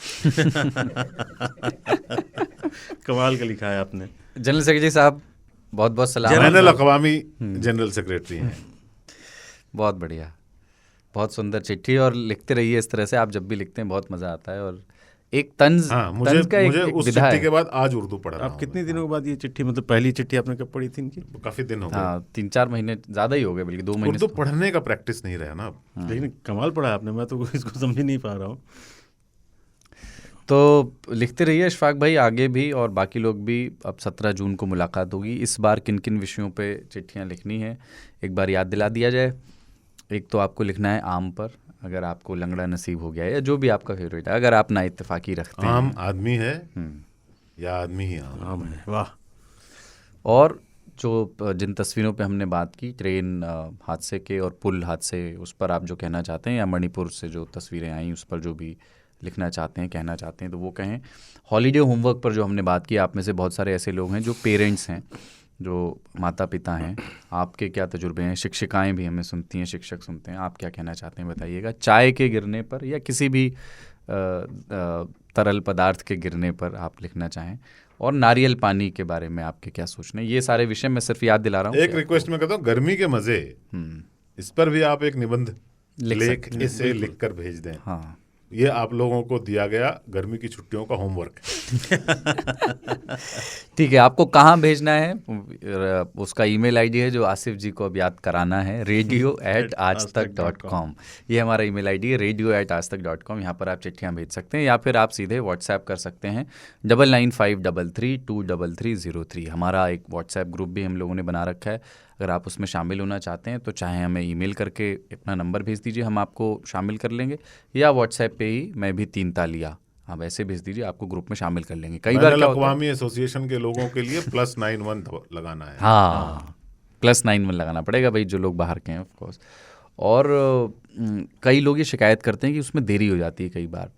कमाल का लिखा है आपने। जनरल सेक्रेटरी साहब बहुत बहुत सलाम। जनरल अक़वामी जनरल सेक्रेटरी हैं। बहुत बढ़िया, बहुत सुंदर चिट्ठी, और लिखते रहिए इस तरह से। आप जब भी लिखते हैं बहुत मज़ा आता है, और एक तंज, हाँ, मुझे तंज का मुझे एक उस विधा चिट्ठी है। के बाद आज उर्दू पढ़ रहा आप हूँ। कितने दिनों के बाद ये चिट्ठी, मतलब पहली चिट्ठी आपने कब पढ़ी थी इनकी? काफी दिन हो गए। हाँ, 3-4 महीने ज़्यादा ही हो गए, बल्कि 2 महीने उर्दू से। पढ़ने का प्रैक्टिस नहीं रहा ना अब। लेकिन कमाल पढ़ा है आपने, मैं तो इसको समझ ही नहीं पा रहा हूँ। तो लिखते रहिए अशफाक भाई आगे भी, और बाकी लोग भी। अब 17 जून को मुलाकात होगी। इस बार किन किन विषयों पे चिट्ठियाँ लिखनी है एक बार याद दिला दिया जाए। एक तो आपको लिखना है आम पर, अगर आपको लंगड़ा नसीब हो गया है, या जो भी आपका फेवरेट है, अगर आप ना इत्तेफाकी रखते आम हैं। आदमी है या आदमी ही आम? आम है, वाह। और जो जिन तस्वीरों पे हमने बात की, ट्रेन हादसे के और पुल हादसे, उस पर आप जो कहना चाहते हैं, या मणिपुर से जो तस्वीरें आई उस पर जो भी लिखना चाहते हैं, कहना चाहते हैं, तो वो कहें। हॉलीडे होमवर्क पर जो हमने बात की, आप में से बहुत सारे ऐसे लोग हैं जो पेरेंट्स हैं, जो माता पिता हैं। आपके क्या तजुर्बे हैं? शिक्षिकाएं भी हमें सुनती हैं, शिक्षक सुनते हैं, आप क्या कहना चाहते हैं बताइएगा। चाय के गिरने पर या किसी भी तरल पदार्थ के गिरने पर आप लिखना चाहें, और नारियल पानी के बारे में आपके क्या सोचना है। ये सारे विषय मैं सिर्फ याद दिला रहा हूँ। एक रिक्वेस्ट मैं करता हूँ, गर्मी के मजे, इस पर भी आप एक निबंध लेख इसे लिख कर भेज दें। हाँ, ये आप लोगों को दिया गया गर्मी की छुट्टियों का होमवर्क। ठीक है। आपको कहाँ भेजना है? उसका ईमेल आईडी है जो आसिफ जी को अब याद कराना है, radio@aajtak.com। ये हमारा ईमेल आईडी है, radio@aajtak.com। यहाँ पर आप चिट्ठियाँ भेज सकते हैं, या फिर आप सीधे व्हाट्सएप कर सकते हैं 9953323303। हमारा एक व्हाट्सएप ग्रुप भी हम लोगों ने बना रखा है। अगर आप उसमें शामिल होना चाहते हैं तो चाहे हमें ईमेल करके अपना नंबर भेज दीजिए, हम आपको शामिल कर लेंगे, या व्हाट्सएप पे ही मैं भी 3 तालिया आप ऐसे भेज दीजिए, आपको ग्रुप में शामिल कर लेंगे। कई बार क्या होता है, अक़वामी एसोसिएशन के लोगों के लिए +91 लगाना है। हाँ, +91 लगाना पड़ेगा भाई, जो लोग बाहर के हैं ऑफ कोर्स। और कई लोग ये शिकायत करते हैं कि उसमें देरी हो जाती है कई बार,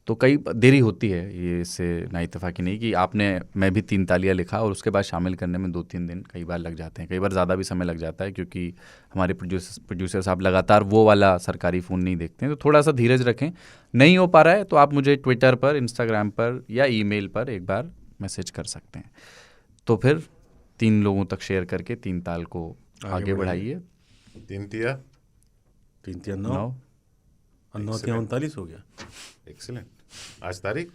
तो कई देरी होती है, ये इससे ना इत्तेफाकी नहीं कि आपने मैं भी 3 तालियाँ लिखा और उसके बाद शामिल करने में 2-3 दिन कई बार लग जाते हैं, कई बार ज़्यादा भी समय लग जाता है, क्योंकि हमारे प्रोड्यूसर साहब लगातार वो वाला सरकारी फ़ोन नहीं देखते हैं। तो थोड़ा सा धीरज रखें। नहीं हो पा रहा है तो आप मुझे ट्विटर पर, इंस्टाग्राम पर या ईमेल पर एक बार मैसेज कर सकते हैं। तो फिर 3 लोगों तक शेयर करके 3 ताल को आगे बढ़ाइए। 3 तिया 3 तिया 9 और 9 तिया 39 हो गया। एक्सीलेंट। आज तारीख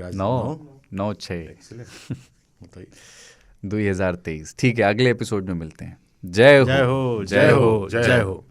आज 9/6 बताइए। 2023। ठीक है, अगले एपिसोड में मिलते हैं। जय हो, जय हो, जय हो, जय हो।